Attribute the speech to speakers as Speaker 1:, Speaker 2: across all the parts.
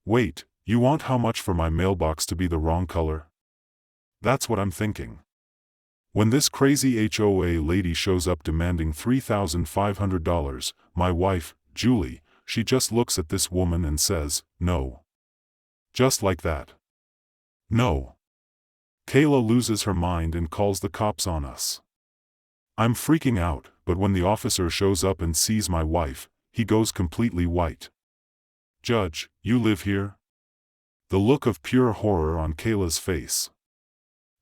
Speaker 1: Wait, you want how much for my mailbox to be the wrong color? That's what I'm thinking. When this crazy HOA lady shows up demanding $3,500, my wife, Julie, she just looks at this woman and says, no. Just like that. No. Kayla loses her mind and calls the cops on us. I'm freaking out, but when the officer shows up and sees my wife, he goes completely white. Judge, you live here? The look of pure horror on Kayla's face.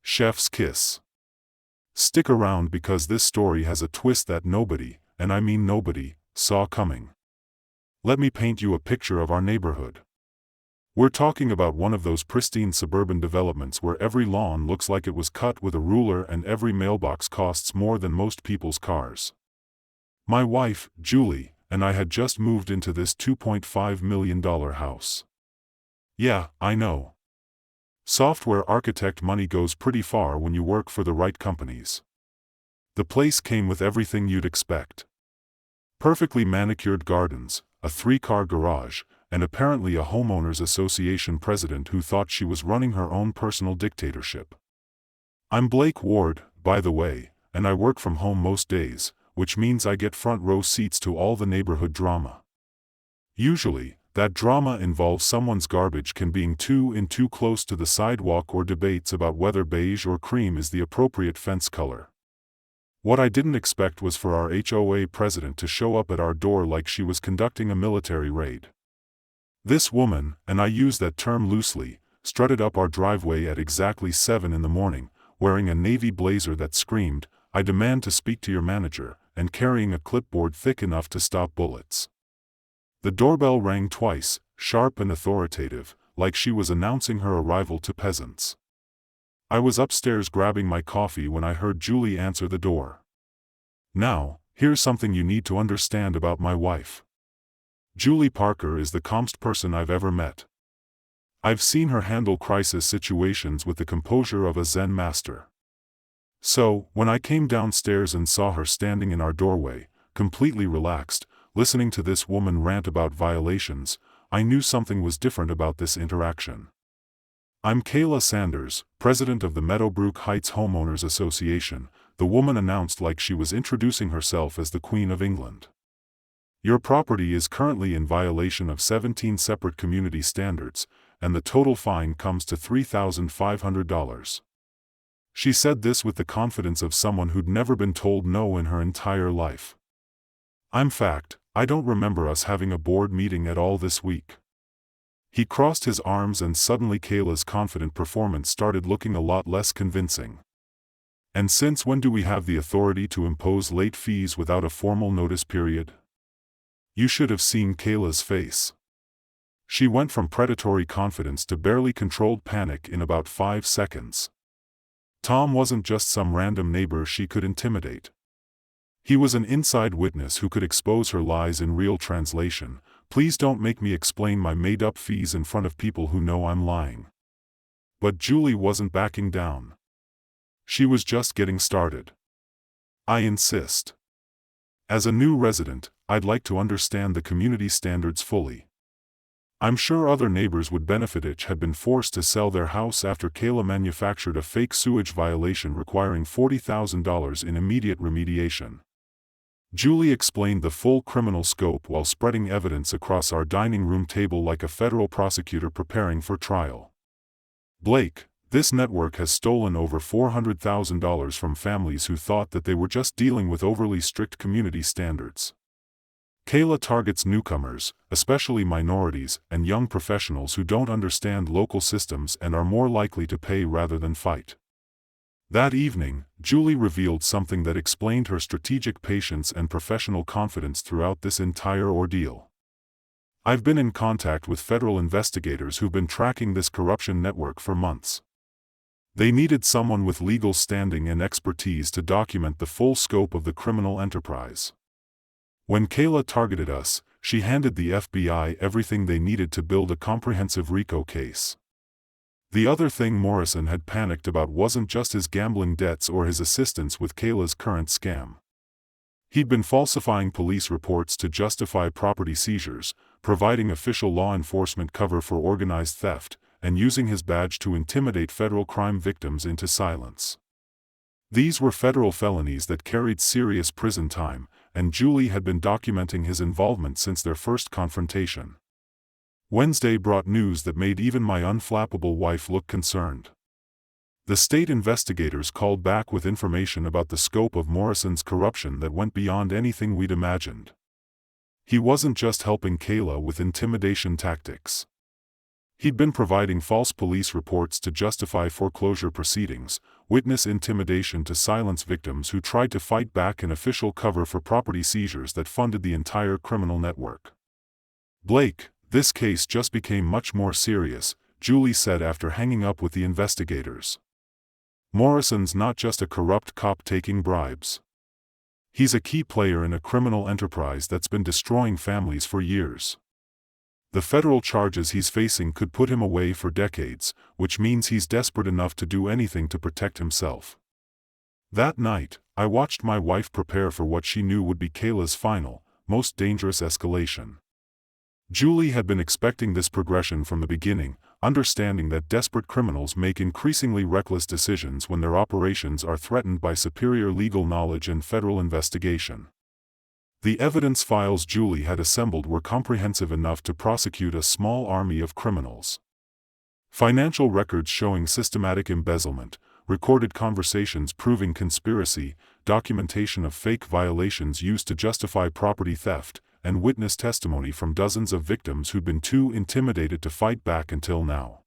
Speaker 1: Chef's kiss. Stick around because this story has a twist that nobody, and I mean nobody, saw coming. Let me paint you a picture of our neighborhood. We're talking about one of those pristine suburban developments where every lawn looks like it was cut with a ruler and every mailbox costs more than most people's cars. My wife, Julie, and I had just moved into this $2.5 million house. Yeah, I know. Software architect money goes pretty far when you work for the right companies. The place came with everything you'd expect. Perfectly manicured gardens, a 3-car garage, and apparently a homeowners association president who thought she was running her own personal dictatorship. I'm Blake Ward, by the way, and I work from home most days, which means I get front row seats to all the neighborhood drama. Usually, that drama involves someone's garbage can being too close to the sidewalk or debates about whether beige or cream is the appropriate fence color. What I didn't expect was for our HOA president to show up at our door like she was conducting a military raid. This woman, and I use that term loosely, strutted up our driveway at exactly 7 in the morning, wearing a navy blazer that screamed, "I demand to speak to your manager," and carrying a clipboard thick enough to stop bullets. The doorbell rang twice, sharp and authoritative, like she was announcing her arrival to peasants. I was upstairs grabbing my coffee when I heard Julie answer the door. Now, here's something you need to understand about my wife. Julie Parker is the calmest person I've ever met. I've seen her handle crisis situations with the composure of a Zen master. So, when I came downstairs and saw her standing in our doorway, completely relaxed, listening to this woman rant about violations, I knew something was different about this interaction. I'm Kayla Sanders, president of the Meadowbrook Heights Homeowners Association, the woman announced like she was introducing herself as the Queen of England. Your property is currently in violation of 17 separate community standards, and the total fine comes to $3,500. She said this with the confidence of someone who'd never been told no in her entire life. In fact, I don't remember us having a board meeting at all this week. He crossed his arms and suddenly Kayla's confident performance started looking a lot less convincing. And since when do we have the authority to impose late fees without a formal notice period? You should have seen Kayla's face. She went from predatory confidence to barely controlled panic in about 5 seconds. Tom wasn't just some random neighbor she could intimidate. He was an inside witness who could expose her lies in real translation. Please don't make me explain my made-up fees in front of people who know I'm lying. But Julie wasn't backing down. She was just getting started. I insist. As a new resident, I'd like to understand the community standards fully. I'm sure other neighbors would benefit. Each had been forced to sell their house after Kayla manufactured a fake sewage violation requiring $40,000 in immediate remediation. Julie explained the full criminal scope while spreading evidence across our dining room table like a federal prosecutor preparing for trial. Blake, this network has stolen over $400,000 from families who thought that they were just dealing with overly strict community standards. Kayla targets newcomers, especially minorities and young professionals who don't understand local systems and are more likely to pay rather than fight. That evening, Julie revealed something that explained her strategic patience and professional confidence throughout this entire ordeal. I've been in contact with federal investigators who've been tracking this corruption network for months. They needed someone with legal standing and expertise to document the full scope of the criminal enterprise. When Kayla targeted us, she handed the FBI everything they needed to build a comprehensive RICO case. The other thing Morrison had panicked about wasn't just his gambling debts or his assistance with Kayla's current scam. He'd been falsifying police reports to justify property seizures, providing official law enforcement cover for organized theft, and using his badge to intimidate federal crime victims into silence. These were federal felonies that carried serious prison time, and Julie had been documenting his involvement since their first confrontation. Wednesday brought news that made even my unflappable wife look concerned. The state investigators called back with information about the scope of Morrison's corruption that went beyond anything we'd imagined. He wasn't just helping Kayla with intimidation tactics. He'd been providing false police reports to justify foreclosure proceedings, witness intimidation to silence victims who tried to fight back, and official cover for property seizures that funded the entire criminal network. "Blake, this case just became much more serious," Julie said after hanging up with the investigators. "Morrison's not just a corrupt cop taking bribes. He's a key player in a criminal enterprise that's been destroying families for years. The federal charges he's facing could put him away for decades, which means he's desperate enough to do anything to protect himself." That night, I watched my wife prepare for what she knew would be Kayla's final, most dangerous escalation. Julie had been expecting this progression from the beginning, understanding that desperate criminals make increasingly reckless decisions when their operations are threatened by superior legal knowledge and federal investigation. The evidence files Julie had assembled were comprehensive enough to prosecute a small army of criminals. Financial records showing systematic embezzlement, recorded conversations proving conspiracy, documentation of fake violations used to justify property theft, and witness testimony from dozens of victims who'd been too intimidated to fight back until now.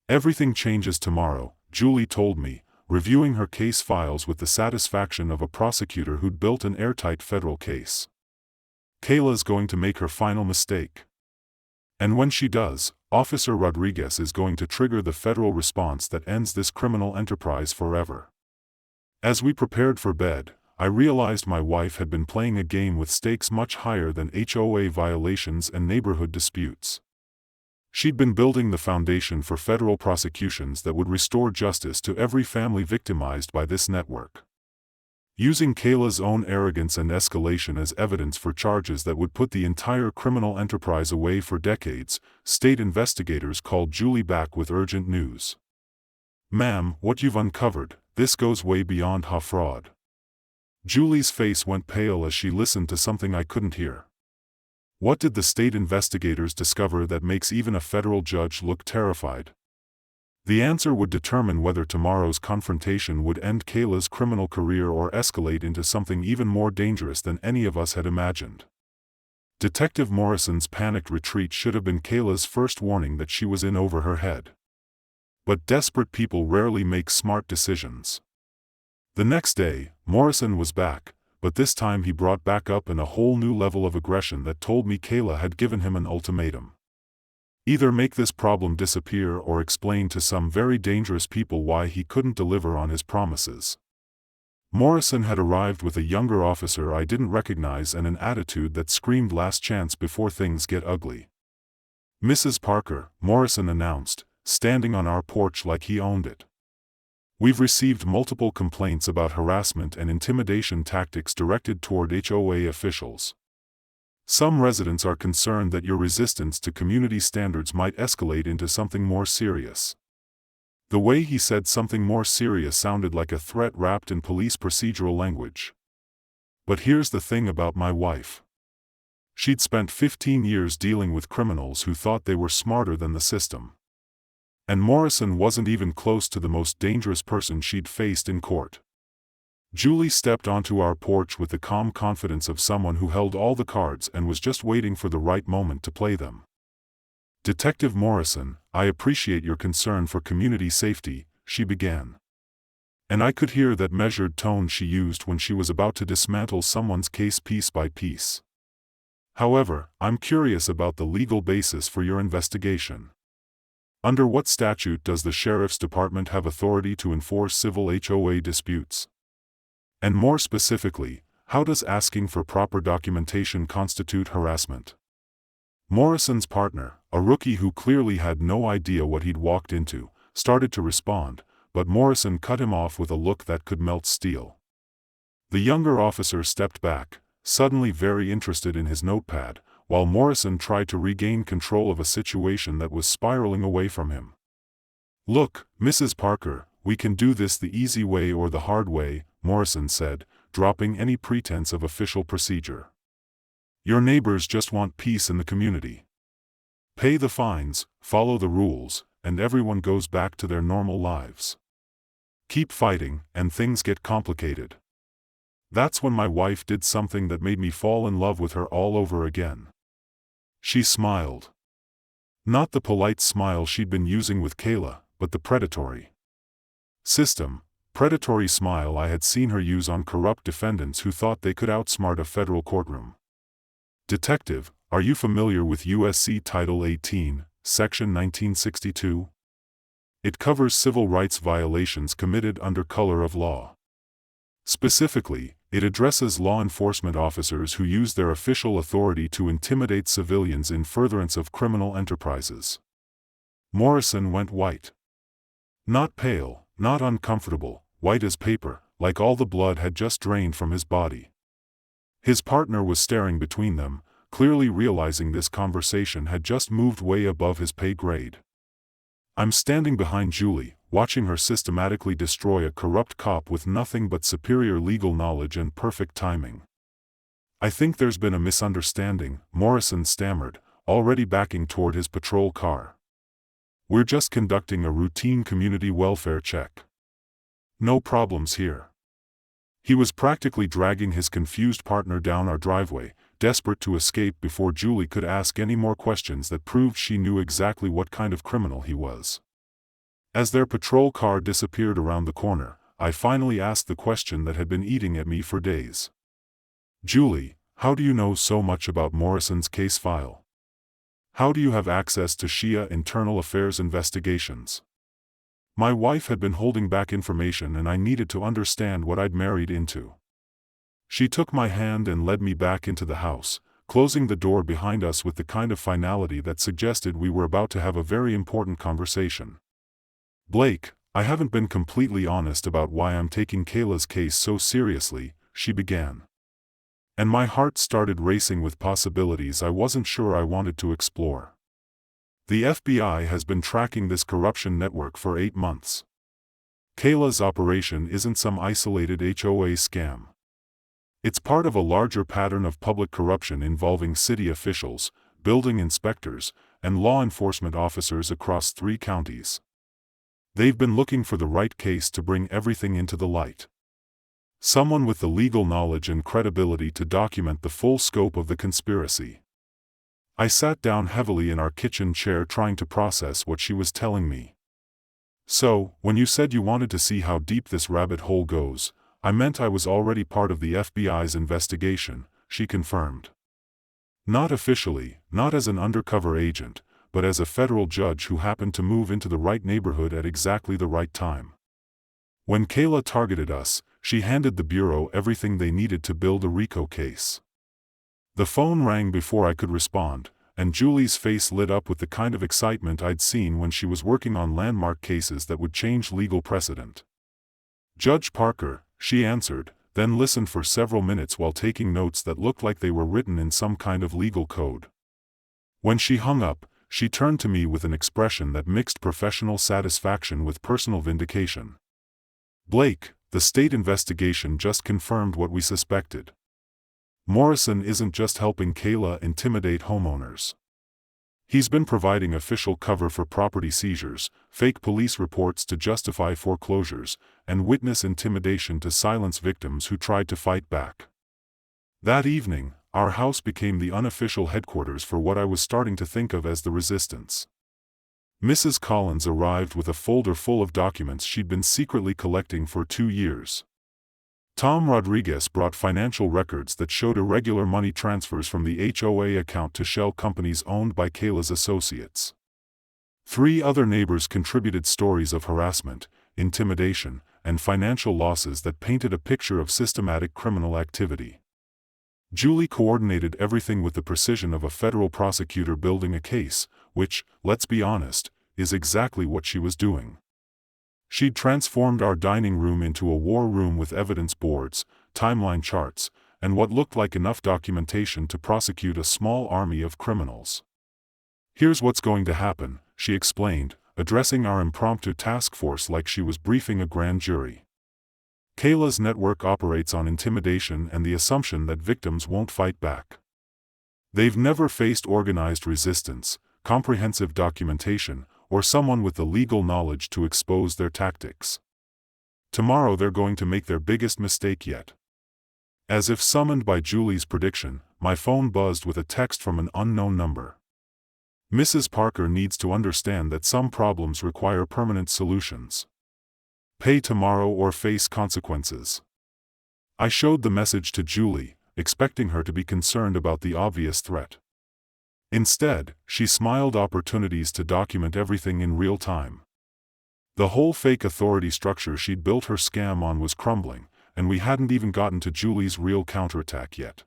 Speaker 1: "Everything changes tomorrow," Julie told me, reviewing her case files with the satisfaction of a prosecutor who'd built an airtight federal case. "Kayla's going to make her final mistake. And when she does, Officer Rodriguez is going to trigger the federal response that ends this criminal enterprise forever." As we prepared for bed, I realized my wife had been playing a game with stakes much higher than HOA violations and neighborhood disputes. She'd been building the foundation for federal prosecutions that would restore justice to every family victimized by this network. Using Kayla's own arrogance and escalation as evidence for charges that would put the entire criminal enterprise away for decades, state investigators called Julie back with urgent news. "Ma'am, what you've uncovered, this goes way beyond fraud." Julie's face went pale as she listened to something I couldn't hear. What did the state investigators discover that makes even a federal judge look terrified? The answer would determine whether tomorrow's confrontation would end Kayla's criminal career or escalate into something even more dangerous than any of us had imagined. Detective Morrison's panicked retreat should have been Kayla's first warning that she was in over her head. But desperate people rarely make smart decisions. The next day, Morrison was back, but this time he brought back up in a whole new level of aggression that told me Kayla had given him an ultimatum. Either make this problem disappear or explain to some very dangerous people why he couldn't deliver on his promises. Morrison had arrived with a younger officer I didn't recognize and an attitude that screamed last chance before things get ugly. "Mrs. Parker," Morrison announced, standing on our porch like he owned it. "We've received multiple complaints about harassment and intimidation tactics directed toward HOA officials. Some residents are concerned that your resistance to community standards might escalate into something more serious." The way he said something more serious sounded like a threat wrapped in police procedural language. But here's the thing about my wife. She'd spent 15 years dealing with criminals who thought they were smarter than the system. And Morrison wasn't even close to the most dangerous person she'd faced in court. Julie stepped onto our porch with the calm confidence of someone who held all the cards and was just waiting for the right moment to play them. "Detective Morrison, I appreciate your concern for community safety," she began. And I could hear that measured tone she used when she was about to dismantle someone's case piece by piece. "However, I'm curious about the legal basis for your investigation. Under what statute does the Sheriff's Department have authority to enforce civil HOA disputes? And more specifically, how does asking for proper documentation constitute harassment?" Morrison's partner, a rookie who clearly had no idea what he'd walked into, started to respond, but Morrison cut him off with a look that could melt steel. The younger officer stepped back, suddenly very interested in his notepad, while Morrison tried to regain control of a situation that was spiraling away from him. "Look, Mrs. Parker, we can do this the easy way or the hard way," Morrison said, dropping any pretense of official procedure. "Your neighbors just want peace in the community. Pay the fines, follow the rules, and everyone goes back to their normal lives. Keep fighting, and things get complicated." That's when my wife did something that made me fall in love with her all over again. She smiled. Not the polite smile she'd been using with Kayla, but the predatory smile I had seen her use on corrupt defendants who thought they could outsmart a federal courtroom. "Detective, are you familiar with U.S.C. Title 18, Section 1962? It covers civil rights violations committed under color of law. Specifically, it addresses law enforcement officers who use their official authority to intimidate civilians in furtherance of criminal enterprises." Morrison went white. Not pale, not uncomfortable, white as paper, like all the blood had just drained from his body. His partner was staring between them, clearly realizing this conversation had just moved way above his pay grade. I'm standing behind Julie, watching her systematically destroy a corrupt cop with nothing but superior legal knowledge and perfect timing. "I think there's been a misunderstanding," Morrison stammered, already backing toward his patrol car. "We're just conducting a routine community welfare check. No problems here." He was practically dragging his confused partner down our driveway, desperate to escape before Julie could ask any more questions that proved she knew exactly what kind of criminal he was. As their patrol car disappeared around the corner, I finally asked the question that had been eating at me for days. "Julie, how do you know so much about Morrison's case file? How do you have access to HOA internal affairs investigations?" My wife had been holding back information and I needed to understand what I'd married into. She took my hand and led me back into the house, closing the door behind us with the kind of finality that suggested we were about to have a very important conversation. "Blake, I haven't been completely honest about why I'm taking Kayla's case so seriously," she began. And my heart started racing with possibilities I wasn't sure I wanted to explore. "The FBI has been tracking this corruption network for 8 months. Kayla's operation isn't some isolated HOA scam. It's part of a larger pattern of public corruption involving city officials, building inspectors, and law enforcement officers across 3 counties. They've been looking for the right case to bring everything into the light. Someone with the legal knowledge and credibility to document the full scope of the conspiracy." I sat down heavily in our kitchen chair trying to process what she was telling me. "So, when you said you wanted to see how deep this rabbit hole goes, I meant I was already part of the FBI's investigation," she confirmed. "Not officially, not as an undercover agent, but as a federal judge who happened to move into the right neighborhood at exactly the right time. When Kayla targeted us, she handed the Bureau everything they needed to build a RICO case." The phone rang before I could respond, and Julie's face lit up with the kind of excitement I'd seen when she was working on landmark cases that would change legal precedent. "Judge Parker," she answered, then listened for several minutes while taking notes that looked like they were written in some kind of legal code. When she hung up, she turned to me with an expression that mixed professional satisfaction with personal vindication. "Blake, the state investigation just confirmed what we suspected. Morrison isn't just helping Kayla intimidate homeowners. He's been providing official cover for property seizures, fake police reports to justify foreclosures, and witness intimidation to silence victims who tried to fight back." That evening, our house became the unofficial headquarters for what I was starting to think of as the resistance. Mrs. Collins arrived with a folder full of documents she'd been secretly collecting for 2 years. Tom Rodriguez brought financial records that showed irregular money transfers from the HOA account to shell companies owned by Kayla's associates. 3 other neighbors contributed stories of harassment, intimidation, and financial losses that painted a picture of systematic criminal activity. Julie coordinated everything with the precision of a federal prosecutor building a case, which, let's be honest, is exactly what she was doing. She'd transformed our dining room into a war room with evidence boards, timeline charts, and what looked like enough documentation to prosecute a small army of criminals. "Here's what's going to happen," she explained, addressing our impromptu task force like she was briefing a grand jury. "Kayla's network operates on intimidation and the assumption that victims won't fight back. They've never faced organized resistance, comprehensive documentation, or someone with the legal knowledge to expose their tactics. Tomorrow they're going to make their biggest mistake yet." As if summoned by Julie's prediction, my phone buzzed with a text from an unknown number. "Mrs. Parker needs to understand that some problems require permanent solutions. Pay tomorrow or face consequences." I showed the message to Julie, expecting her to be concerned about the obvious threat. Instead, she smiled opportunities to document everything in real time. The whole fake authority structure she'd built her scam on was crumbling, and we hadn't even gotten to Julie's real counterattack yet.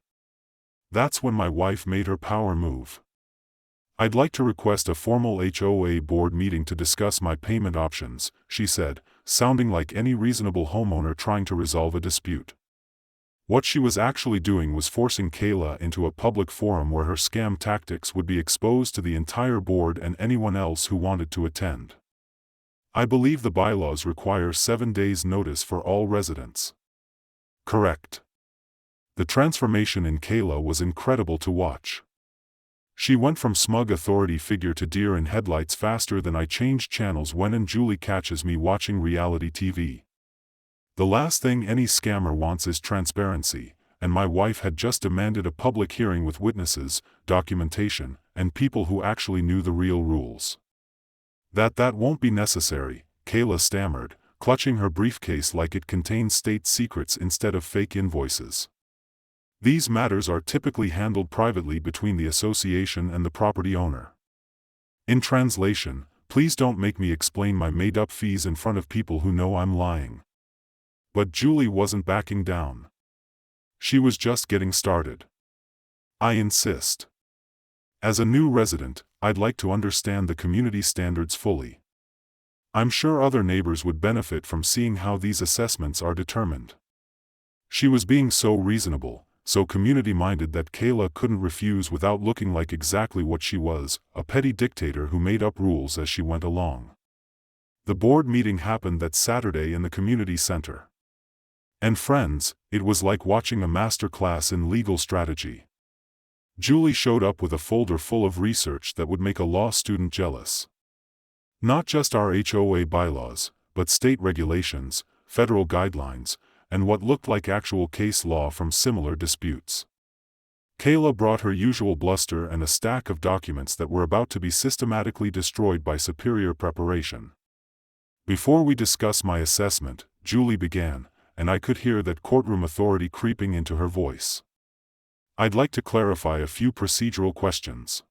Speaker 1: That's when my wife made her power move. "I'd like to request a formal HOA board meeting to discuss my payment options," she said, sounding like any reasonable homeowner trying to resolve a dispute. What she was actually doing was forcing Kayla into a public forum where her scam tactics would be exposed to the entire board and anyone else who wanted to attend. "I believe the bylaws require 7 days' notice for all residents." Correct. The transformation in Kayla was incredible to watch. She went from smug authority figure to deer in headlights faster than I changed channels when and Julie catches me watching reality TV. The last thing any scammer wants is transparency, and my wife had just demanded a public hearing with witnesses, documentation, and people who actually knew the real rules. That won't be necessary," Kayla stammered, clutching her briefcase like it contained state secrets instead of fake invoices. "These matters are typically handled privately between the association and the property owner. In translation, please don't make me explain my made-up fees in front of people who know I'm lying." But Julie wasn't backing down. She was just getting started. "I insist. As a new resident, I'd like to understand the community standards fully. I'm sure other neighbors would benefit from seeing how these assessments are determined." She was being so reasonable, so community-minded that Kayla couldn't refuse without looking like exactly what she was, a petty dictator who made up rules as she went along. The board meeting happened that Saturday in the community center. And friends, it was like watching a master class in legal strategy. Julie showed up with a folder full of research that would make a law student jealous. Not just our HOA bylaws, but state regulations, federal guidelines, and what looked like actual case law from similar disputes. Kayla brought her usual bluster and a stack of documents that were about to be systematically destroyed by superior preparation. "Before we discuss my assessment," Julie began, and I could hear that courtroom authority creeping into her voice. "I'd like to clarify a few procedural questions."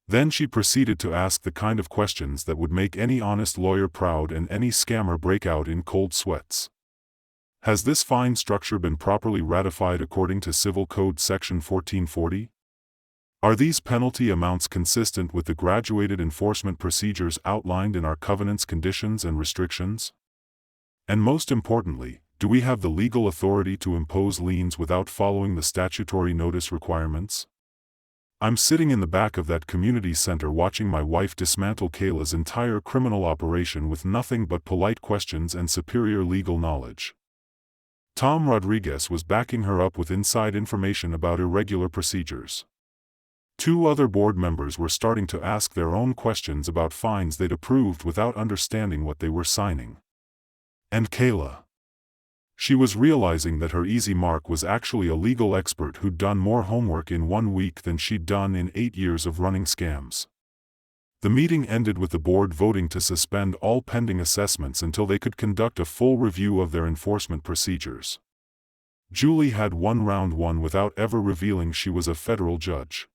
Speaker 1: Then she proceeded to ask the kind of questions that would make any honest lawyer proud and any scammer break out in cold sweats. "Has this fine structure been properly ratified according to Civil Code Section 1440? Are these penalty amounts consistent with the graduated enforcement procedures outlined in our covenants, conditions, and restrictions? And most importantly, do we have the legal authority to impose liens without following the statutory notice requirements?" I'm sitting in the back of that community center watching my wife dismantle Kayla's entire criminal operation with nothing but polite questions and superior legal knowledge. Tom Rodriguez was backing her up with inside information about irregular procedures. 2 other board members were starting to ask their own questions about fines they'd approved without understanding what they were signing. And Kayla. She was realizing that her easy mark was actually a legal expert who'd done more homework in 1 week than she'd done in 8 years of running scams. The meeting ended with the board voting to suspend all pending assessments until they could conduct a full review of their enforcement procedures. Julie had won round 1 without ever revealing she was a federal judge.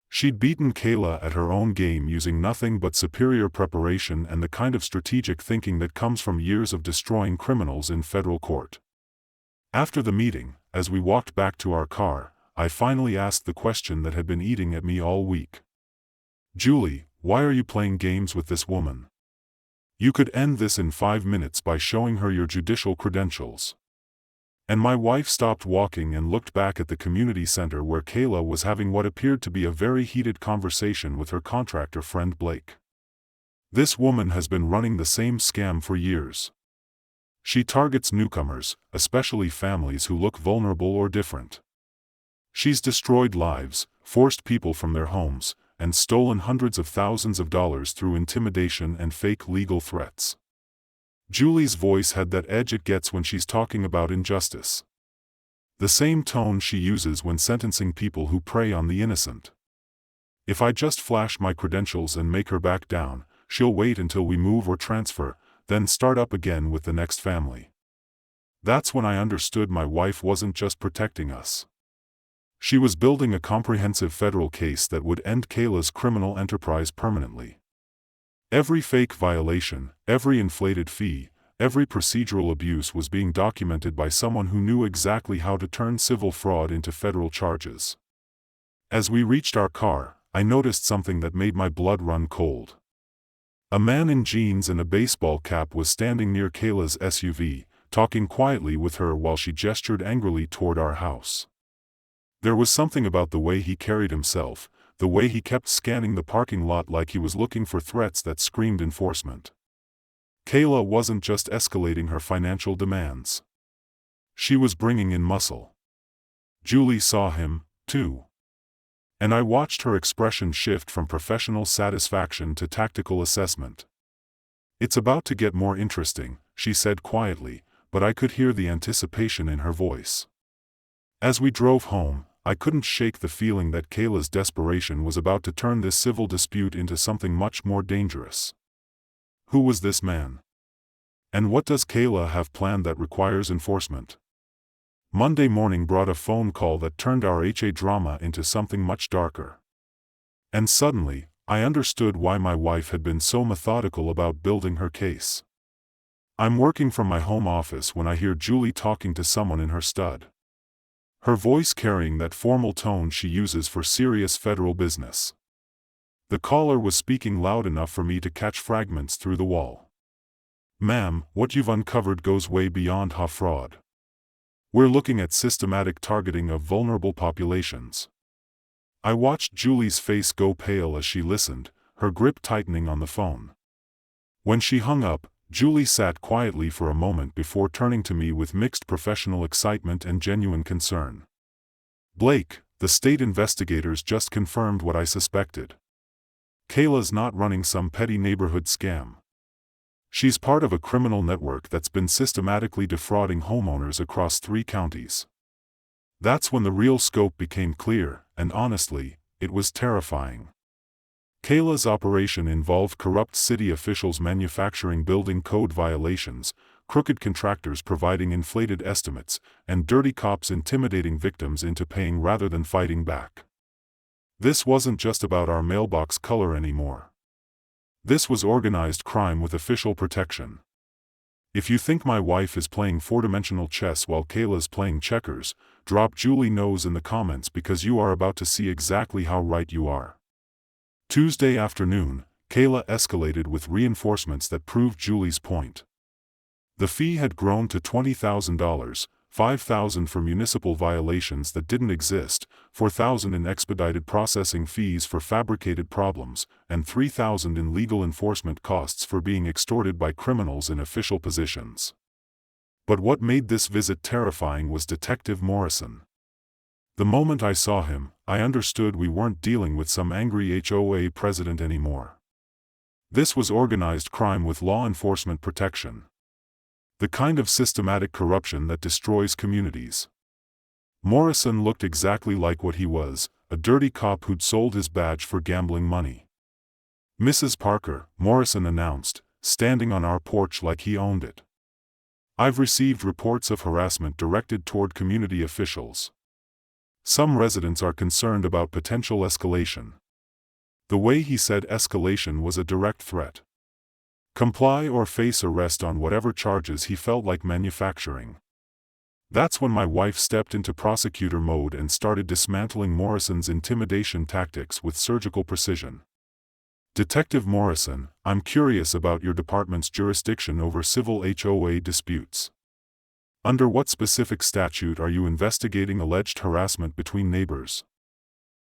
Speaker 1: She'd beaten Kayla at her own game using nothing but superior preparation and the kind of strategic thinking that comes from years of destroying criminals in federal court. After the meeting, as we walked back to our car, I finally asked the question that had been eating at me all week. "Julie, why are you playing games with this woman? You could end this in 5 minutes by showing her your judicial credentials." And my wife stopped walking and looked back at the community center where Kayla was having what appeared to be a very heated conversation with her contractor friend Blake. This woman has been running the same scam for years. She targets newcomers, especially families who look vulnerable or different. She's destroyed lives, forced people from their homes, and stolen hundreds of thousands of dollars through intimidation and fake legal threats. Julie's voice had that edge it gets when she's talking about injustice. The same tone she uses when sentencing people who prey on the innocent. If I just flash my credentials and make her back down, she'll wait until we move or transfer, then start up again with the next family. That's when I understood my wife wasn't just protecting us. She was building a comprehensive federal case that would end Kayla's criminal enterprise permanently. Every fake violation, every inflated fee, every procedural abuse was being documented by someone who knew exactly how to turn civil fraud into federal charges. As we reached our car, I noticed something that made my blood run cold. A man in jeans and a baseball cap was standing near Kayla's SUV, talking quietly with her while she gestured angrily toward our house. There was something about the way he carried himself, the way he kept scanning the parking lot like he was looking for threats that screamed enforcement. Kayla wasn't just escalating her financial demands. She was bringing in muscle. Julie saw him, too. And I watched her expression shift from professional satisfaction to tactical assessment. "It's about to get more interesting," she said quietly, but I could hear the anticipation in her voice. As we drove home, I couldn't shake the feeling that Kayla's desperation was about to turn this civil dispute into something much more dangerous. Who was this man? And what does Kayla have planned that requires enforcement? Monday morning brought a phone call that turned our HA drama into something much darker. And suddenly, I understood why my wife had been so methodical about building her case. I'm working from my home office when I hear Julie talking to someone in her stud. Her voice carrying that formal tone she uses for serious federal business. The caller was speaking loud enough for me to catch fragments through the wall. "Ma'am, what you've uncovered goes way beyond HOA fraud. We're looking at systematic targeting of vulnerable populations." I watched Julie's face go pale as she listened, her grip tightening on the phone. When she hung up, Julie sat quietly for a moment before turning to me with mixed professional excitement and genuine concern. "Blake, the state investigators just confirmed what I suspected. Kayla's not running some petty neighborhood scam. She's part of a criminal network that's been systematically defrauding homeowners across 3 counties." That's when the real scope became clear, and honestly, it was terrifying. Kayla's operation involved corrupt city officials manufacturing building code violations, crooked contractors providing inflated estimates, and dirty cops intimidating victims into paying rather than fighting back. This wasn't just about our mailbox color anymore. This was organized crime with official protection. If you think my wife is playing 4-dimensional chess while Kayla's playing checkers, drop Julie knows in the comments because you are about to see exactly how right you are. Tuesday afternoon, Kayla escalated with reinforcements that proved Julie's point. The fee had grown to $20,000, $5,000 for municipal violations that didn't exist, $4,000 in expedited processing fees for fabricated problems, and $3,000 in legal enforcement costs for being extorted by criminals in official positions. But what made this visit terrifying was Detective Morrison. The moment I saw him, I understood we weren't dealing with some angry HOA president anymore. This was organized crime with law enforcement protection. The kind of systematic corruption that destroys communities. Morrison looked exactly like what he was, a dirty cop who'd sold his badge for gambling money. "Mrs. Parker," Morrison announced, standing on our porch like he owned it. "I've received reports of harassment directed toward community officials. Some residents are concerned about potential escalation." The way he said escalation was a direct threat. Comply or face arrest on whatever charges he felt like manufacturing. That's when my wife stepped into prosecutor mode and started dismantling Morrison's intimidation tactics with surgical precision. "Detective Morrison, I'm curious about your department's jurisdiction over civil HOA disputes. Under what specific statute are you investigating alleged harassment between neighbors?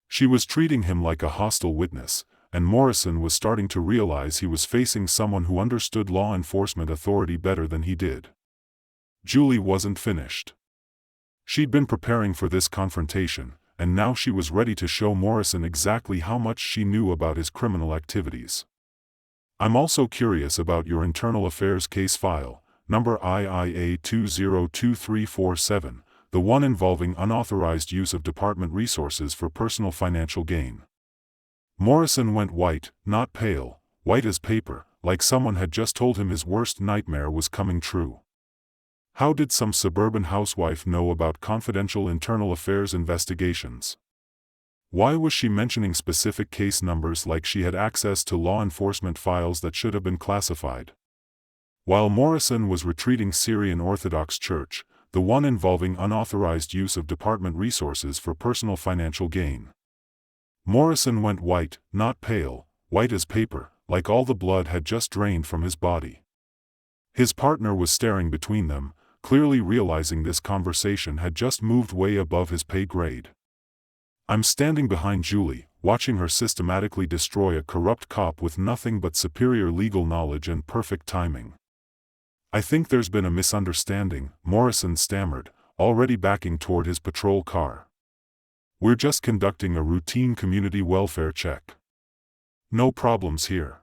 Speaker 1: She was treating him like a hostile witness, and Morrison was starting to realize he was facing someone who understood law enforcement authority better than he did. Julie wasn't finished. She'd been preparing for this confrontation, and now she was ready to show Morrison exactly how much she knew about his criminal activities. I'm also curious about your internal affairs case file, number IIA 202347, the one involving unauthorized use of department resources for personal financial gain. Morrison went white, not pale, white as paper, like someone had just told him his worst nightmare was coming true. How did some suburban housewife know about confidential internal affairs investigations? Why was she mentioning specific case numbers like she had access to law enforcement files that should have been classified? While Morrison was retreating Syrian Orthodox Church, the one involving unauthorized use of department resources for personal financial gain. Morrison went white, not pale, white as paper, like all the blood had just drained from his body. His partner was staring between them, clearly realizing this conversation had just moved way above his pay grade. I'm standing behind Julie, watching her systematically destroy a corrupt cop with nothing but superior legal knowledge and perfect timing. I think there's been a misunderstanding, Morrison stammered, already backing toward his patrol car. We're just conducting a routine community welfare check. No problems here.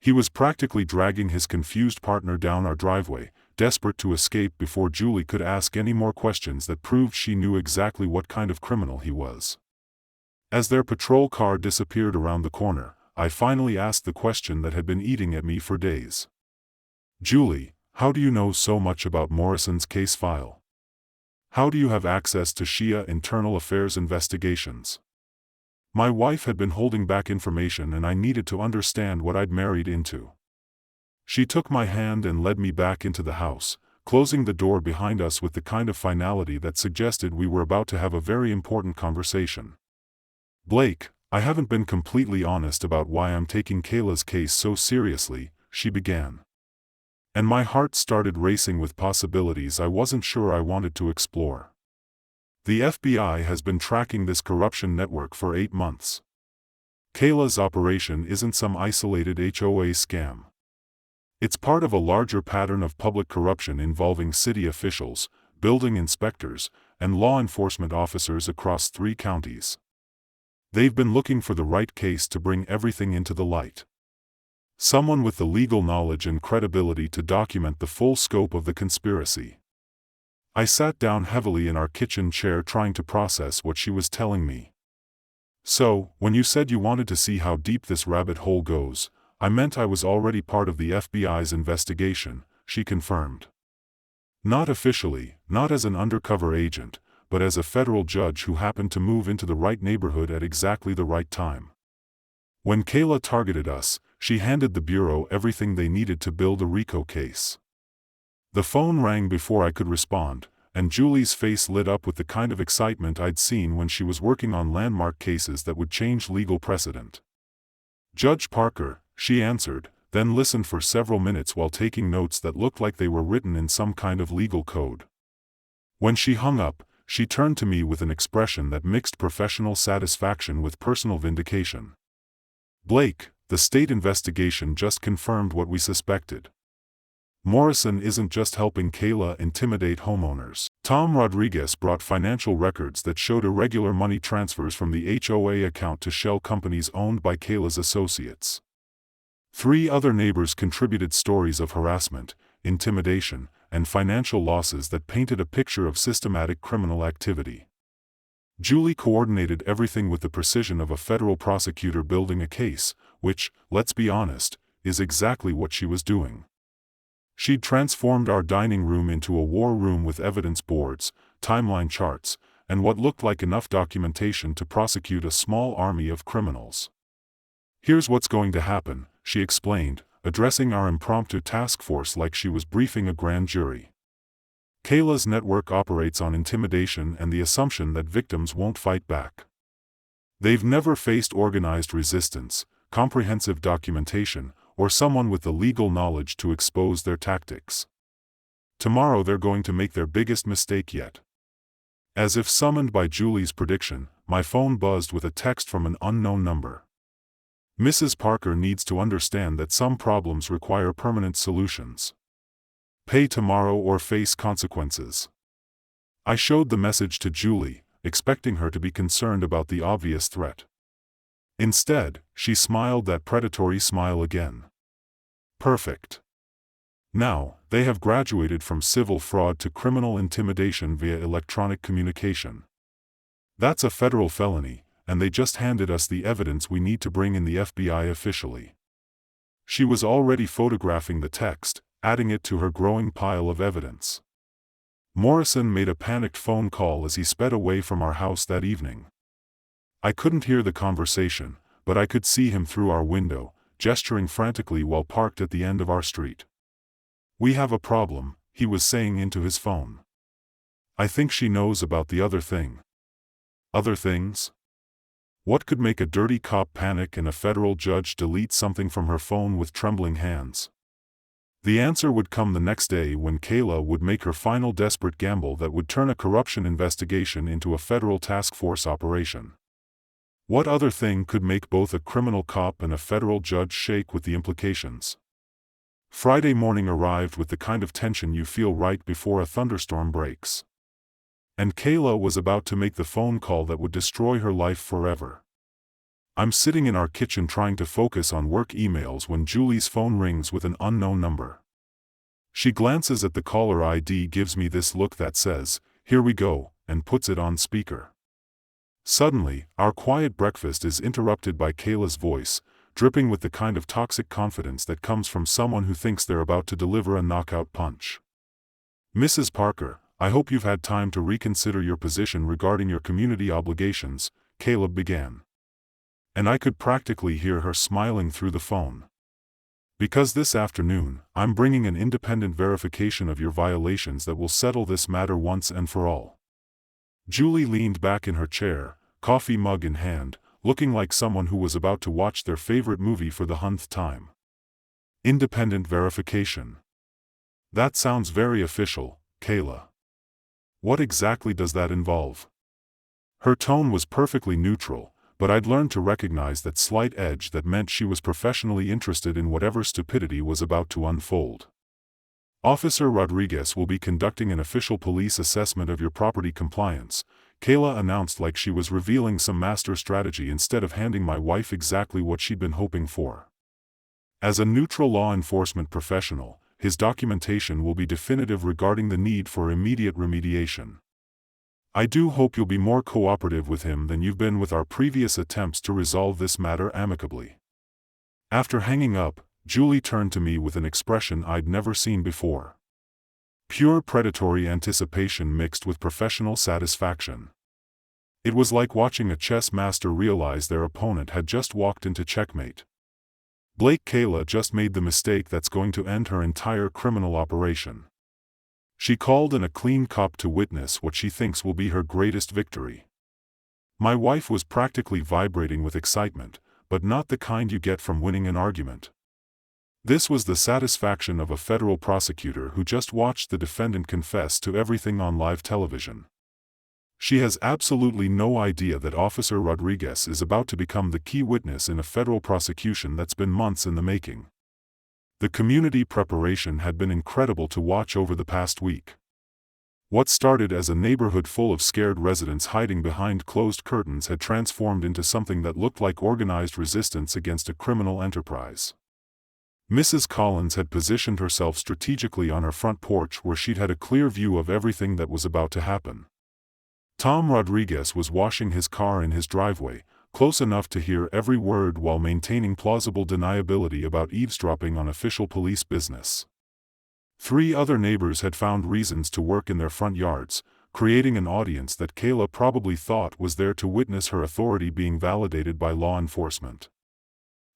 Speaker 1: He was practically dragging his confused partner down our driveway, desperate to escape before Julie could ask any more questions that proved she knew exactly what kind of criminal he was. As their patrol car disappeared around the corner, I finally asked the question that had been eating at me for days. Julie, how do you know so much about Morrison's case file? How do you have access to Shia internal affairs investigations? My wife had been holding back information and I needed to understand what I'd married into. She took my hand and led me back into the house, closing the door behind us with the kind of finality that suggested we were about to have a very important conversation. Blake, I haven't been completely honest about why I'm taking Kayla's case so seriously, she began. And my heart started racing with possibilities I wasn't sure I wanted to explore. The FBI has been tracking this corruption network for 8 months. Kayla's operation isn't some isolated HOA scam. It's part of a larger pattern of public corruption involving city officials, building inspectors, and law enforcement officers across 3 counties. They've been looking for the right case to bring everything into the light. Someone with the legal knowledge and credibility to document the full scope of the conspiracy. I sat down heavily in our kitchen chair trying to process what she was telling me. So, when you said you wanted to see how deep this rabbit hole goes, I meant I was already part of the FBI's investigation, she confirmed. Not officially, not as an undercover agent, but as a federal judge who happened to move into the right neighborhood at exactly the right time. When Kayla targeted us, she handed the Bureau everything they needed to build a RICO case. The phone rang before I could respond, and Julie's face lit up with the kind of excitement I'd seen when she was working on landmark cases that would change legal precedent. Judge Parker, she answered, then listened for several minutes while taking notes that looked like they were written in some kind of legal code. When she hung up, she turned to me with an expression that mixed professional satisfaction with personal vindication. Blake, the state investigation just confirmed what we suspected. Morrison isn't just helping Kayla intimidate homeowners. Tom Rodriguez brought financial records that showed irregular money transfers from the HOA account to shell companies owned by Kayla's associates. 3 other neighbors contributed stories of harassment, intimidation, and financial losses that painted a picture of systematic criminal activity. Julie coordinated everything with the precision of a federal prosecutor building a case, which, let's be honest, is exactly what she was doing. She'd transformed our dining room into a war room with evidence boards, timeline charts, and what looked like enough documentation to prosecute a small army of criminals. Here's what's going to happen, she explained, addressing our impromptu task force like she was briefing a grand jury. Kayla's network operates on intimidation and the assumption that victims won't fight back. They've never faced organized resistance, comprehensive documentation, or someone with the legal knowledge to expose their tactics. Tomorrow they're going to make their biggest mistake yet. As if summoned by Julie's prediction, my phone buzzed with a text from an unknown number. Mrs. Parker needs to understand that some problems require permanent solutions. Pay tomorrow or face consequences. I showed the message to Julie, expecting her to be concerned about the obvious threat. Instead, she smiled that predatory smile again. Perfect. Now, they have graduated from civil fraud to criminal intimidation via electronic communication. That's a federal felony, and they just handed us the evidence we need to bring in the FBI officially. She was already photographing the text, adding it to her growing pile of evidence. Morrison made a panicked phone call as he sped away from our house that evening. I couldn't hear the conversation, but I could see him through our window, gesturing frantically while parked at the end of our street. "We have a problem," he was saying into his phone. "I think she knows about the other thing." Other things? What could make a dirty cop panic and a federal judge delete something from her phone with trembling hands? The answer would come the next day when Kayla would make her final desperate gamble that would turn a corruption investigation into a federal task force operation. What other thing could make both a criminal cop and a federal judge shake with the implications? Friday morning arrived with the kind of tension you feel right before a thunderstorm breaks. And Kayla was about to make the phone call that would destroy her life forever. I'm sitting in our kitchen trying to focus on work emails when Julie's phone rings with an unknown number. She glances at the caller ID, gives me this look that says, "Here we go," and puts it on speaker. Suddenly, our quiet breakfast is interrupted by Kayla's voice, dripping with the kind of toxic confidence that comes from someone who thinks they're about to deliver a knockout punch. "Mrs. Parker, I hope you've had time to reconsider your position regarding your community obligations," Caleb began. And I could practically hear her smiling through the phone. "Because this afternoon, I'm bringing an independent verification of your violations that will settle this matter once and for all." Julie leaned back in her chair, coffee mug in hand, looking like someone who was about to watch their favorite movie for the 100th time. Independent verification. That sounds very official, Kayla. What exactly does that involve? Her tone was perfectly neutral, but I'd learned to recognize that slight edge that meant she was professionally interested in whatever stupidity was about to unfold. "Officer Rodriguez will be conducting an official police assessment of your property compliance," Kayla announced like she was revealing some master strategy instead of handing my wife exactly what she'd been hoping for. "As a neutral law enforcement professional, his documentation will be definitive regarding the need for immediate remediation. I do hope you'll be more cooperative with him than you've been with our previous attempts to resolve this matter amicably." After hanging up, Julie turned to me with an expression I'd never seen before. Pure predatory anticipation mixed with professional satisfaction. It was like watching a chess master realize their opponent had just walked into checkmate. Blake, Kayla just made the mistake that's going to end her entire criminal operation. She called in a clean cop to witness what she thinks will be her greatest victory. My wife was practically vibrating with excitement, but not the kind you get from winning an argument. This was the satisfaction of a federal prosecutor who just watched the defendant confess to everything on live television. She has absolutely no idea that Officer Rodriguez is about to become the key witness in a federal prosecution that's been months in the making. The community preparation had been incredible to watch over the past week. What started as a neighborhood full of scared residents hiding behind closed curtains had transformed into something that looked like organized resistance against a criminal enterprise. Mrs. Collins had positioned herself strategically on her front porch where she'd had a clear view of everything that was about to happen. Tom Rodriguez was washing his car in his driveway, close enough to hear every word while maintaining plausible deniability about eavesdropping on official police business. 3 other neighbors had found reasons to work in their front yards, creating an audience that Kayla probably thought was there to witness her authority being validated by law enforcement.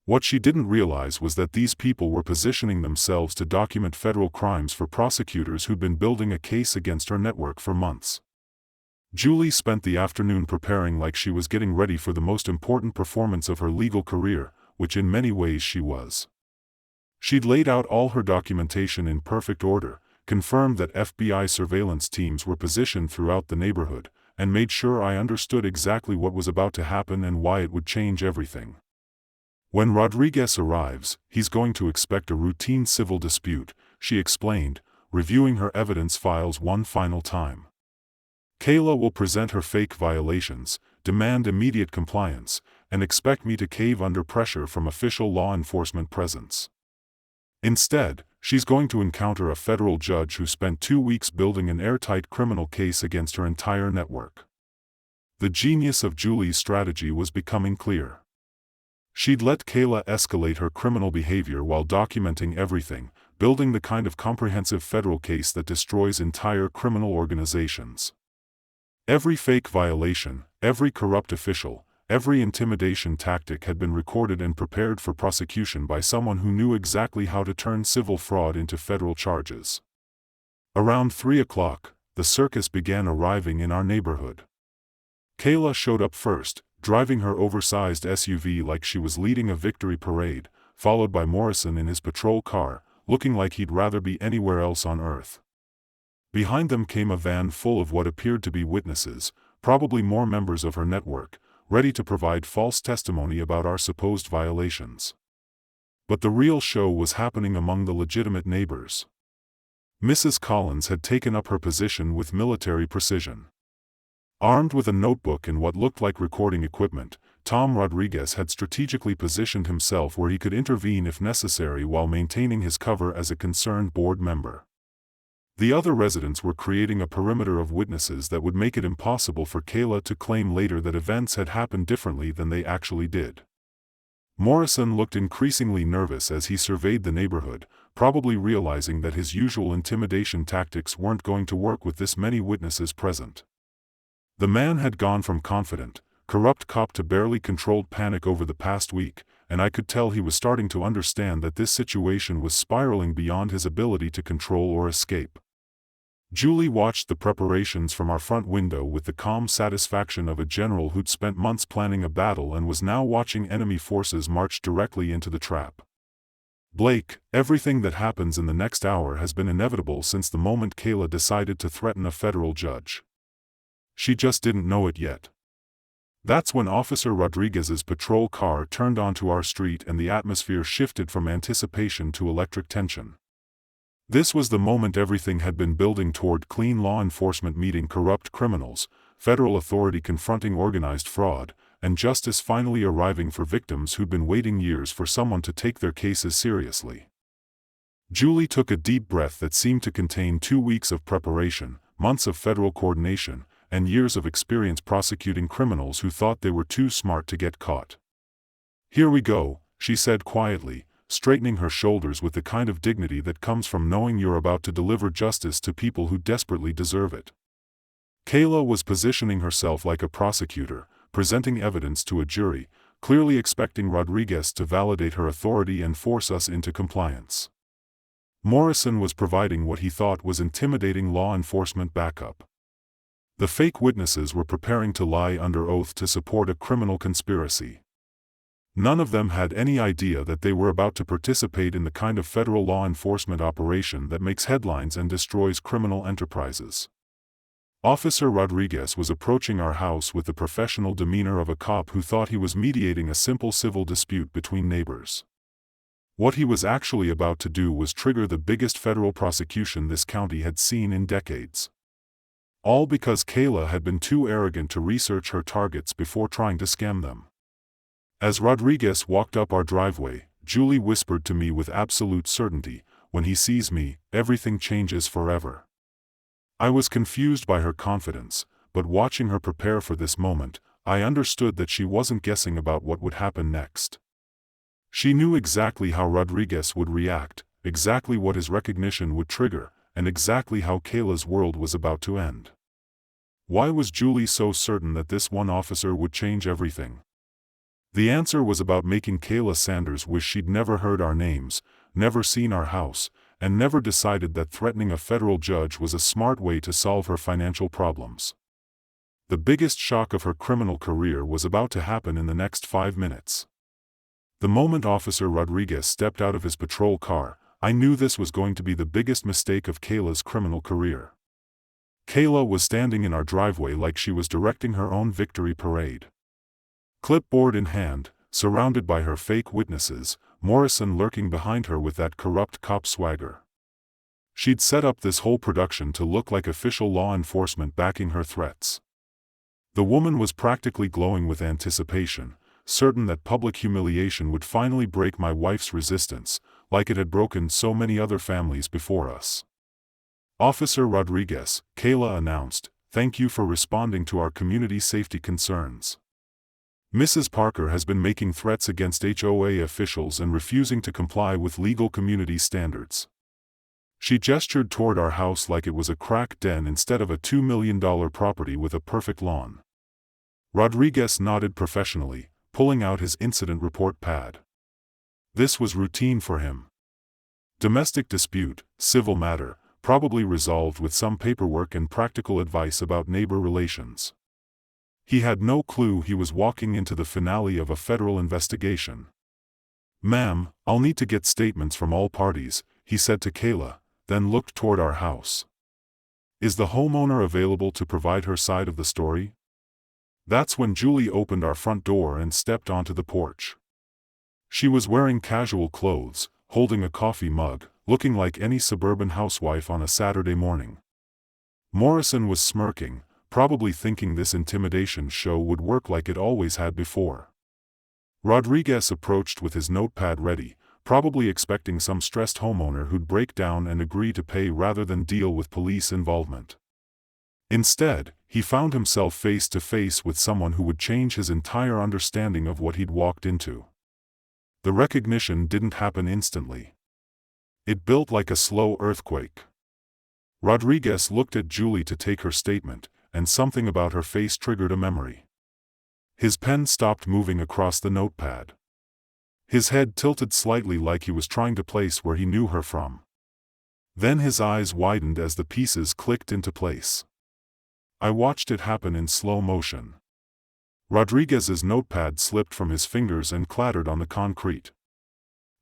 Speaker 1: What she didn't realize was that these people were positioning themselves to document federal crimes for prosecutors who'd been building a case against her network for months. Julie spent the afternoon preparing like she was getting ready for the most important performance of her legal career, which in many ways she was. She'd laid out all her documentation in perfect order, confirmed that FBI surveillance teams were positioned throughout the neighborhood, and made sure I understood exactly what was about to happen and why it would change everything. When Rodriguez arrives, he's going to expect a routine civil dispute, she explained, reviewing her evidence files one final time. Kayla will present her fake violations, demand immediate compliance, and expect me to cave under pressure from official law enforcement presence. Instead, she's going to encounter a federal judge who spent 2 weeks building an airtight criminal case against her entire network. The genius of Julie's strategy was becoming clear. She'd let Kayla escalate her criminal behavior while documenting everything, building the kind of comprehensive federal case that destroys entire criminal organizations. Every fake violation, every corrupt official, every intimidation tactic had been recorded and prepared for prosecution by someone who knew exactly how to turn civil fraud into federal charges. Around 3 o'clock, the circus began arriving in our neighborhood. Kayla showed up first, driving her oversized SUV like she was leading a victory parade, followed by Morrison in his patrol car, looking like he'd rather be anywhere else on Earth. Behind them came a van full of what appeared to be witnesses, probably more members of her network, ready to provide false testimony about our supposed violations. But the real show was happening among the legitimate neighbors. Mrs. Collins had taken up her position with military precision. Armed with a notebook and what looked like recording equipment, Tom Rodriguez had strategically positioned himself where he could intervene if necessary while maintaining his cover as a concerned board member. The other residents were creating a perimeter of witnesses that would make it impossible for Kayla to claim later that events had happened differently than they actually did. Morrison looked increasingly nervous as he surveyed the neighborhood, probably realizing that his usual intimidation tactics weren't going to work with this many witnesses present. The man had gone from confident, corrupt cop to barely controlled panic over the past week, and I could tell he was starting to understand that this situation was spiraling beyond his ability to control or escape. Julie watched the preparations from our front window with the calm satisfaction of a general who'd spent months planning a battle and was now watching enemy forces march directly into the trap. Blake, everything that happens in the next hour has been inevitable since the moment Kayla decided to threaten a federal judge. She just didn't know it yet. That's when Officer Rodriguez's patrol car turned onto our street and the atmosphere shifted from anticipation to electric tension. This was the moment everything had been building toward: clean law enforcement meeting corrupt criminals, federal authority confronting organized fraud, and justice finally arriving for victims who'd been waiting years for someone to take their cases seriously. Julie took a deep breath that seemed to contain 2 weeks of preparation, months of federal coordination, and years of experience prosecuting criminals who thought they were too smart to get caught. "Here we go," she said quietly, straightening her shoulders with the kind of dignity that comes from knowing you're about to deliver justice to people who desperately deserve it. Kayla was positioning herself like a prosecutor, presenting evidence to a jury, clearly expecting Rodriguez to validate her authority and force us into compliance. Morrison was providing what he thought was intimidating law enforcement backup. The fake witnesses were preparing to lie under oath to support a criminal conspiracy. None of them had any idea that they were about to participate in the kind of federal law enforcement operation that makes headlines and destroys criminal enterprises. Officer Rodriguez was approaching our house with the professional demeanor of a cop who thought he was mediating a simple civil dispute between neighbors. What he was actually about to do was trigger the biggest federal prosecution this county had seen in decades. All because Kayla had been too arrogant to research her targets before trying to scam them. As Rodriguez walked up our driveway, Julie whispered to me with absolute certainty, "When he sees me, everything changes forever." I was confused by her confidence, but watching her prepare for this moment, I understood that she wasn't guessing about what would happen next. She knew exactly how Rodriguez would react, exactly what his recognition would trigger, and exactly how Kayla's world was about to end. Why was Julie so certain that this one officer would change everything? The answer was about making Kayla Sanders wish she'd never heard our names, never seen our house, and never decided that threatening a federal judge was a smart way to solve her financial problems. The biggest shock of her criminal career was about to happen in the next 5 minutes. The moment Officer Rodriguez stepped out of his patrol car, I knew this was going to be the biggest mistake of Kayla's criminal career. Kayla was standing in our driveway like she was directing her own victory parade. Clipboard in hand, surrounded by her fake witnesses, Morrison lurking behind her with that corrupt cop swagger. She'd set up this whole production to look like official law enforcement backing her threats. The woman was practically glowing with anticipation, certain that public humiliation would finally break my wife's resistance, like it had broken so many other families before us. "Officer Rodriguez," Kayla announced, "thank you for responding to our community safety concerns. Mrs. Parker has been making threats against HOA officials and refusing to comply with legal community standards." She gestured toward our house like it was a crack den instead of a $2 million property with a perfect lawn. Rodriguez nodded professionally, pulling out his incident report pad. This was routine for him. Domestic dispute, civil matter, probably resolved with some paperwork and practical advice about neighbor relations. He had no clue he was walking into the finale of a federal investigation. "Ma'am, I'll need to get statements from all parties," he said to Kayla, then looked toward our house. "Is the homeowner available to provide her side of the story?" That's when Julie opened our front door and stepped onto the porch. She was wearing casual clothes, holding a coffee mug, looking like any suburban housewife on a Saturday morning. Morrison was smirking, probably thinking this intimidation show would work like it always had before. Rodriguez approached with his notepad ready, probably expecting some stressed homeowner who'd break down and agree to pay rather than deal with police involvement. Instead, he found himself face to face with someone who would change his entire understanding of what he'd walked into. The recognition didn't happen instantly. It built like a slow earthquake. Rodriguez looked at Julie to take her statement, and something about her face triggered a memory. His pen stopped moving across the notepad. His head tilted slightly like he was trying to place where he knew her from. Then his eyes widened as the pieces clicked into place. I watched it happen in slow motion. Rodriguez's notepad slipped from his fingers and clattered on the concrete.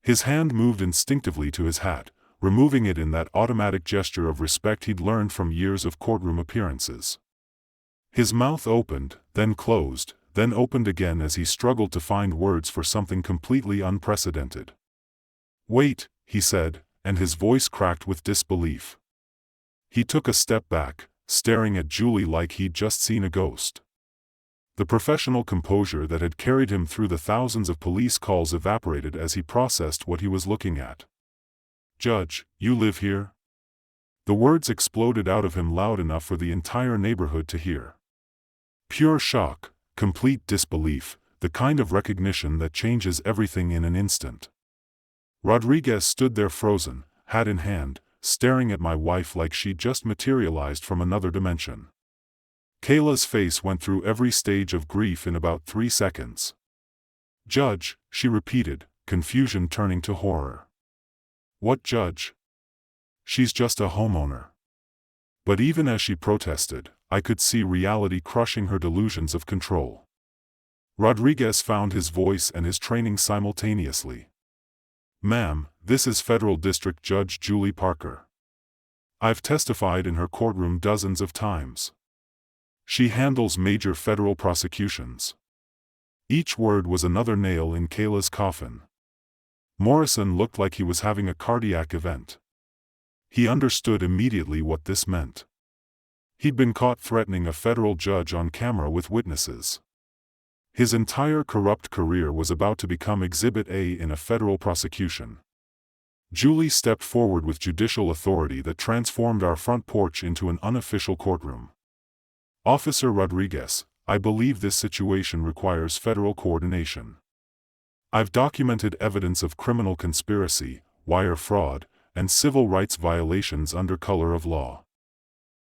Speaker 1: His hand moved instinctively to his hat, removing it in that automatic gesture of respect he'd learned from years of courtroom appearances. His mouth opened, then closed, then opened again as he struggled to find words for something completely unprecedented. "Wait," he said, and his voice cracked with disbelief. He took a step back, staring at Julie like he'd just seen a ghost. The professional composure that had carried him through the thousands of police calls evaporated as he processed what he was looking at. "Judge, you live here?" The words exploded out of him loud enough for the entire neighborhood to hear. Pure shock, complete disbelief, the kind of recognition that changes everything in an instant. Rodriguez stood there frozen, hat in hand, staring at my wife like she'd just materialized from another dimension. Kayla's face went through every stage of grief in about 3 seconds. "Judge," she repeated, confusion turning to horror. "What judge? She's just a homeowner." But even as she protested, I could see reality crushing her delusions of control. Rodriguez found his voice and his training simultaneously. "Ma'am, this is Federal District Judge Julie Parker. I've testified in her courtroom dozens of times. She handles major federal prosecutions." Each word was another nail in Kayla's coffin. Morrison looked like he was having a cardiac event. He understood immediately what this meant. He'd been caught threatening a federal judge on camera with witnesses. His entire corrupt career was about to become Exhibit A in a federal prosecution. Julie stepped forward with judicial authority that transformed our front porch into an unofficial courtroom. "Officer Rodriguez, I believe this situation requires federal coordination. I've documented evidence of criminal conspiracy, wire fraud, and civil rights violations under color of law."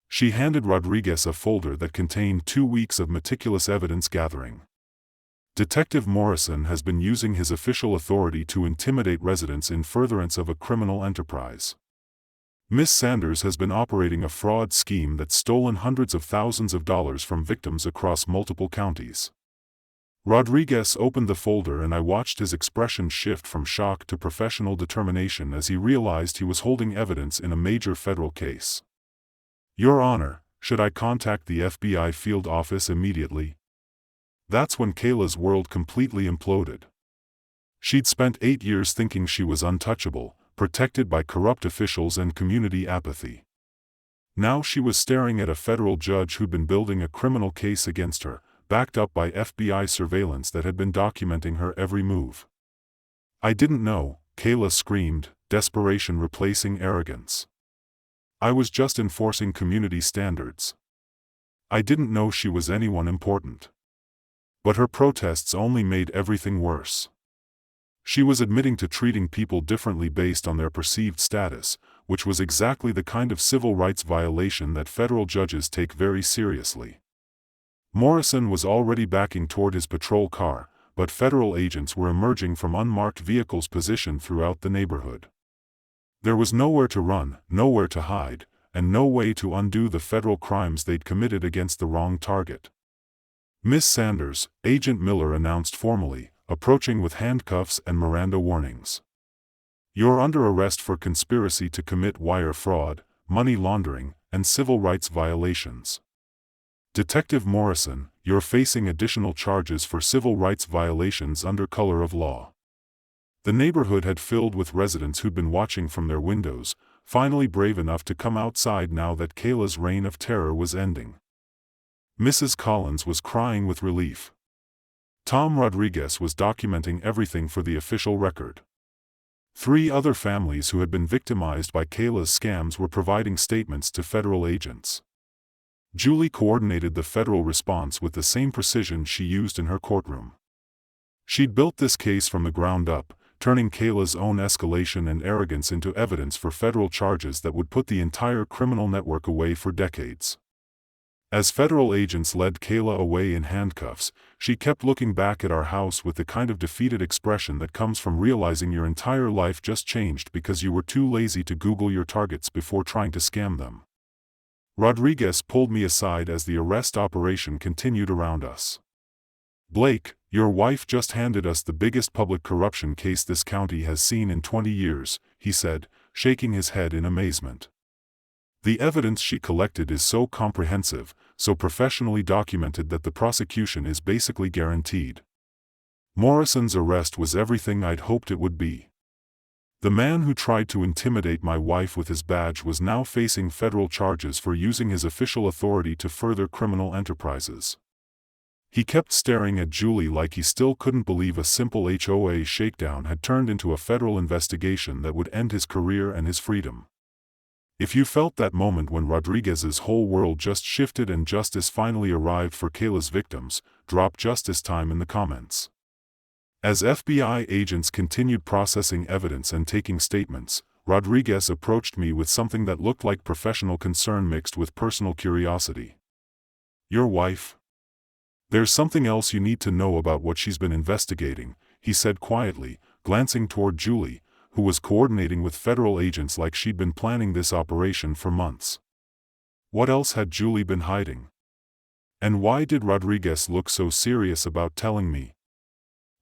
Speaker 1: She handed Rodriguez a folder that contained 2 weeks of meticulous evidence gathering. "Detective Morrison has been using his official authority to intimidate residents in furtherance of a criminal enterprise. Miss Sanders has been operating a fraud scheme that's stolen hundreds of thousands of dollars from victims across multiple counties. Rodriguez opened the folder and I watched his expression shift from shock to professional determination as he realized he was holding evidence in a major federal case. "Your Honor, should I contact the FBI field office immediately?" That's when Kayla's world completely imploded. She'd spent 8 years thinking she was untouchable, protected by corrupt officials and community apathy. Now she was staring at a federal judge who'd been building a criminal case against her, backed up by FBI surveillance that had been documenting her every move. "I didn't know," Kayla screamed, desperation replacing arrogance. "I was just enforcing community standards. I didn't know she was anyone important." But her protests only made everything worse. She was admitting to treating people differently based on their perceived status, which was exactly the kind of civil rights violation that federal judges take very seriously. Morrison was already backing toward his patrol car, but federal agents were emerging from unmarked vehicles positioned throughout the neighborhood. There was nowhere to run, nowhere to hide, and no way to undo the federal crimes they'd committed against the wrong target. "Miss Sanders," Agent Miller announced formally, approaching with handcuffs and Miranda warnings. "You're under arrest for conspiracy to commit wire fraud, money laundering, and civil rights violations. Detective Morrison, you're facing additional charges for civil rights violations under color of law." The neighborhood had filled with residents who'd been watching from their windows, finally brave enough to come outside now that Kayla's reign of terror was ending. Mrs. Collins was crying with relief. Tom Rodriguez was documenting everything for the official record. 3 other families who had been victimized by Kayla's scams were providing statements to federal agents. Julie coordinated the federal response with the same precision she used in her courtroom. She'd built this case from the ground up, turning Kayla's own escalation and arrogance into evidence for federal charges that would put the entire criminal network away for decades. As federal agents led Kayla away in handcuffs, she kept looking back at our house with the kind of defeated expression that comes from realizing your entire life just changed because you were too lazy to Google your targets before trying to scam them. Rodriguez pulled me aside as the arrest operation continued around us. "Blake, your wife just handed us the biggest public corruption case this county has seen in 20 years, he said, shaking his head in amazement. "The evidence she collected is so comprehensive, so professionally documented that the prosecution is basically guaranteed." Morrison's arrest was everything I'd hoped it would be. The man who tried to intimidate my wife with his badge was now facing federal charges for using his official authority to further criminal enterprises. He kept staring at Julie like he still couldn't believe a simple HOA shakedown had turned into a federal investigation that would end his career and his freedom. If you felt that moment when Rodriguez's whole world just shifted and justice finally arrived for Kayla's victims, drop justice time in the comments. As FBI agents continued processing evidence and taking statements, Rodriguez approached me with something that looked like professional concern mixed with personal curiosity. "Your wife? There's something else you need to know about what she's been investigating," he said quietly, glancing toward Julie, who was coordinating with federal agents like she'd been planning this operation for months. What else had Julie been hiding? And why did Rodriguez look so serious about telling me?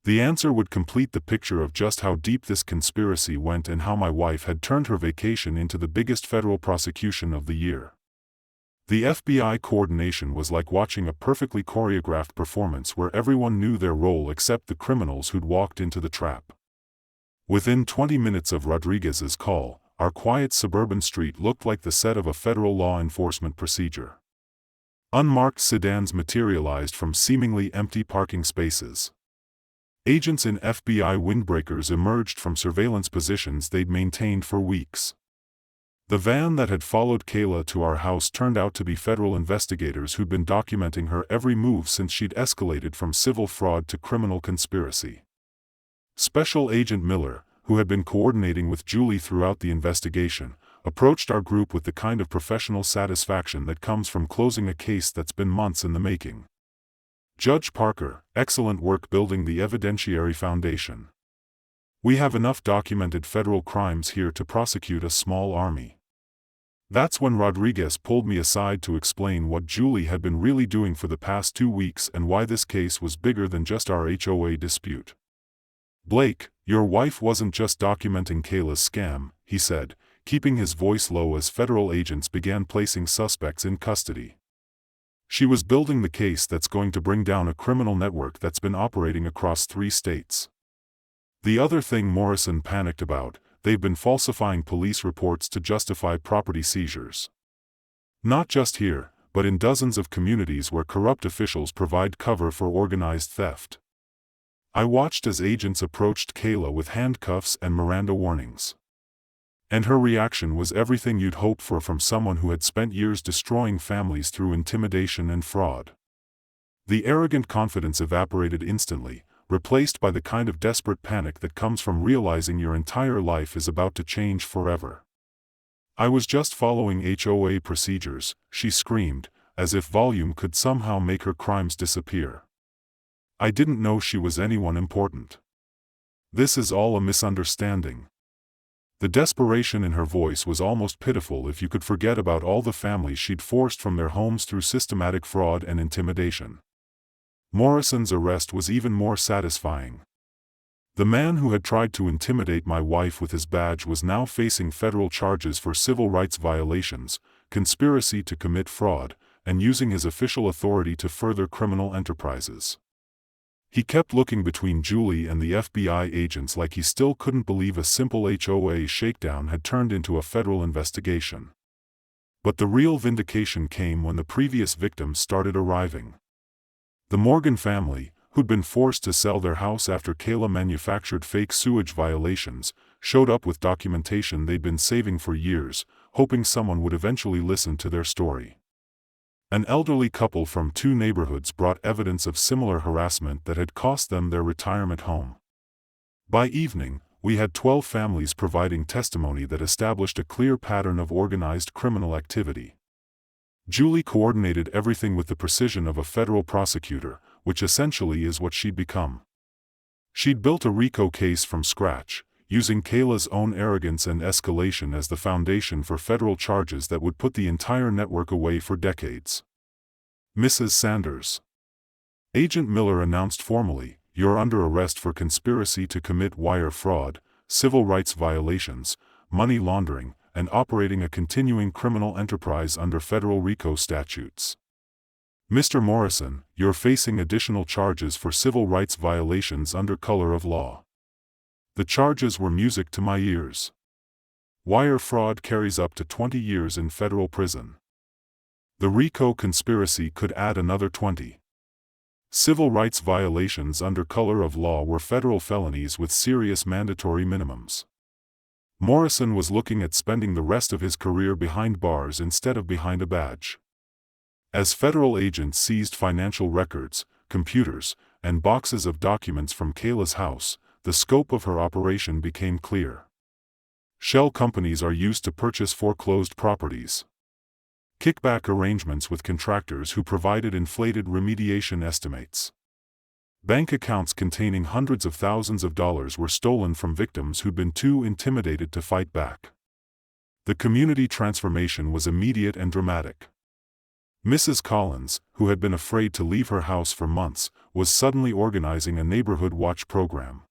Speaker 1: The answer would complete the picture of just how deep this conspiracy went and how my wife had turned her vacation into the biggest federal prosecution of the year. The FBI coordination was like watching a perfectly choreographed performance where everyone knew their role except the criminals who'd walked into the trap. Within 20 minutes of Rodriguez's call, our quiet suburban street looked like the set of a federal law enforcement procedure. Unmarked sedans materialized from seemingly empty parking spaces. Agents in FBI windbreakers emerged from surveillance positions they'd maintained for weeks. The van that had followed Kayla to our house turned out to be federal investigators who'd been documenting her every move since she'd escalated from civil fraud to criminal conspiracy. Special Agent Miller, who had been coordinating with Julie throughout the investigation, approached our group with the kind of professional satisfaction that comes from closing a case that's been months in the making. "Judge Parker, excellent work building the evidentiary foundation. We have enough documented federal crimes here to prosecute a small army." That's when Rodriguez pulled me aside to explain what Julie had been really doing for the past 2 weeks and why this case was bigger than just our HOA dispute. "Blake, your wife wasn't just documenting Kayla's scam," he said, keeping his voice low as federal agents began placing suspects in custody. "She was building the case that's going to bring down a criminal network that's been operating across 3 states. The other thing Morrison panicked about, they've been falsifying police reports to justify property seizures. Not just here, but in dozens of communities where corrupt officials provide cover for organized theft." I watched as agents approached Kayla with handcuffs and Miranda warnings. And her reaction was everything you'd hope for from someone who had spent years destroying families through intimidation and fraud. The arrogant confidence evaporated instantly, replaced by the kind of desperate panic that comes from realizing your entire life is about to change forever. "I was just following HOA procedures," she screamed, as if volume could somehow make her crimes disappear. "I didn't know she was anyone important. This is all a misunderstanding." The desperation in her voice was almost pitiful if you could forget about all the families she'd forced from their homes through systematic fraud and intimidation. Morrison's arrest was even more satisfying. The man who had tried to intimidate my wife with his badge was now facing federal charges for civil rights violations, conspiracy to commit fraud, and using his official authority to further criminal enterprises. He kept looking between Julie and the FBI agents like he still couldn't believe a simple HOA shakedown had turned into a federal investigation. But the real vindication came when the previous victims started arriving. The Morgan family, who'd been forced to sell their house after Kayla manufactured fake sewage violations, showed up with documentation they'd been saving for years, hoping someone would eventually listen to their story. An elderly couple from 2 neighborhoods brought evidence of similar harassment that had cost them their retirement home. By evening, we had 12 families providing testimony that established a clear pattern of organized criminal activity. Julie coordinated everything with the precision of a federal prosecutor, which essentially is what she'd become. She'd built a RICO case from scratch, using Kayla's own arrogance and escalation as the foundation for federal charges that would put the entire network away for decades. "Mrs. Sanders," Agent Miller announced formally, "you're under arrest for conspiracy to commit wire fraud, civil rights violations, money laundering, and operating a continuing criminal enterprise under federal RICO statutes. Mr. Morrison, you're facing additional charges for civil rights violations under color of law." The charges were music to my ears. Wire fraud carries up to 20 years in federal prison. The RICO conspiracy could add another 20. Civil rights violations under color of law were federal felonies with serious mandatory minimums. Morrison was looking at spending the rest of his career behind bars instead of behind a badge. As federal agents seized financial records, computers, and boxes of documents from Kayla's house, the scope of her operation became clear. Shell companies are used to purchase foreclosed properties. Kickback arrangements with contractors who provided inflated remediation estimates. Bank accounts containing hundreds of thousands of dollars were stolen from victims who'd been too intimidated to fight back. The community transformation was immediate and dramatic. Mrs. Collins, who had been afraid to leave her house for months, was suddenly organizing a neighborhood watch program.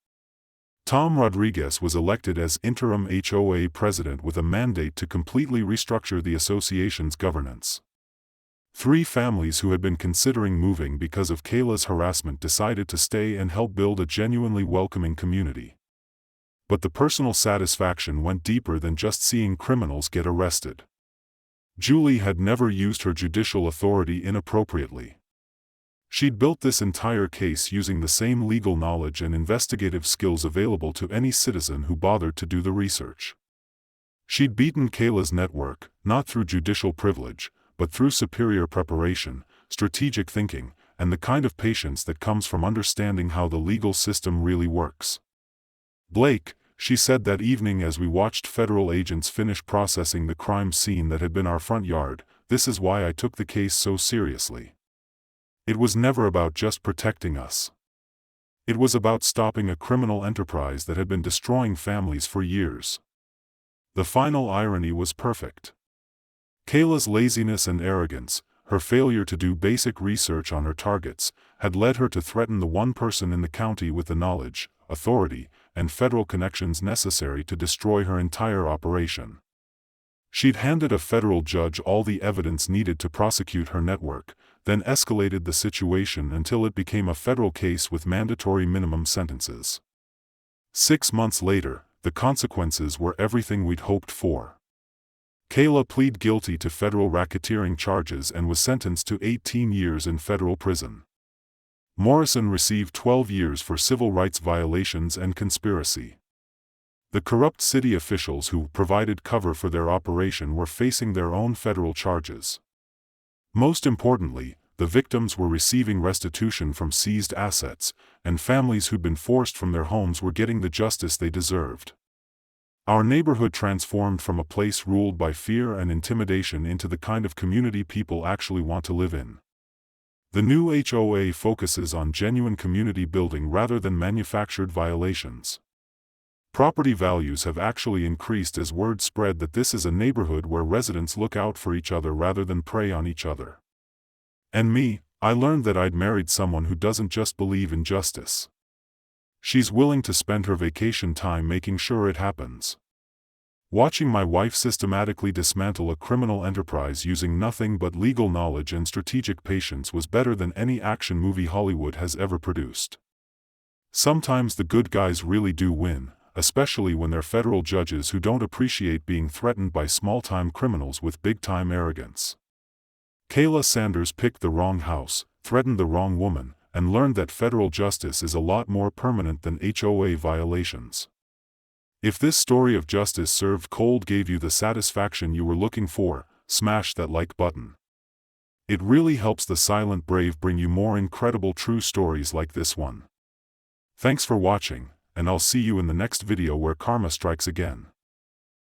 Speaker 1: Tom Rodriguez was elected as interim HOA president with a mandate to completely restructure the association's governance. 3 families who had been considering moving because of Kayla's harassment decided to stay and help build a genuinely welcoming community. But the personal satisfaction went deeper than just seeing criminals get arrested. Julie had never used her judicial authority inappropriately. She'd built this entire case using the same legal knowledge and investigative skills available to any citizen who bothered to do the research. She'd beaten Kayla's network, not through judicial privilege, but through superior preparation, strategic thinking, and the kind of patience that comes from understanding how the legal system really works. "Blake," she said that evening as we watched federal agents finish processing the crime scene that had been our front yard, "this is why I took the case so seriously. It was never about just protecting us. It was about stopping a criminal enterprise that had been destroying families for years." The final irony was perfect. Kayla's laziness and arrogance, her failure to do basic research on her targets, had led her to threaten the one person in the county with the knowledge, authority, and federal connections necessary to destroy her entire operation. She'd handed a federal judge all the evidence needed to prosecute her network, then escalated the situation until it became a federal case with mandatory minimum sentences. 6 months later, the consequences were everything we'd hoped for. Kayla pleaded guilty to federal racketeering charges and was sentenced to 18 years in federal prison. Morrison received 12 years for civil rights violations and conspiracy. The corrupt city officials who provided cover for their operation were facing their own federal charges. Most importantly, the victims were receiving restitution from seized assets, and families who'd been forced from their homes were getting the justice they deserved. Our neighborhood transformed from a place ruled by fear and intimidation into the kind of community people actually want to live in. The new HOA focuses on genuine community building rather than manufactured violations. Property values have actually increased as word spread that this is a neighborhood where residents look out for each other rather than prey on each other. And me, I learned that I'd married someone who doesn't just believe in justice. She's willing to spend her vacation time making sure it happens. Watching my wife systematically dismantle a criminal enterprise using nothing but legal knowledge and strategic patience was better than any action movie Hollywood has ever produced. Sometimes the good guys really do win, especially when they're federal judges who don't appreciate being threatened by small-time criminals with big-time arrogance. Kayla Sanders picked the wrong house, threatened the wrong woman, and learned that federal justice is a lot more permanent than HOA violations. If this story of justice served cold gave you the satisfaction you were looking for, smash that like button. It really helps the silent brave bring you more incredible true stories like this one. Thanks for watching, and I'll see you in the next video where karma strikes again.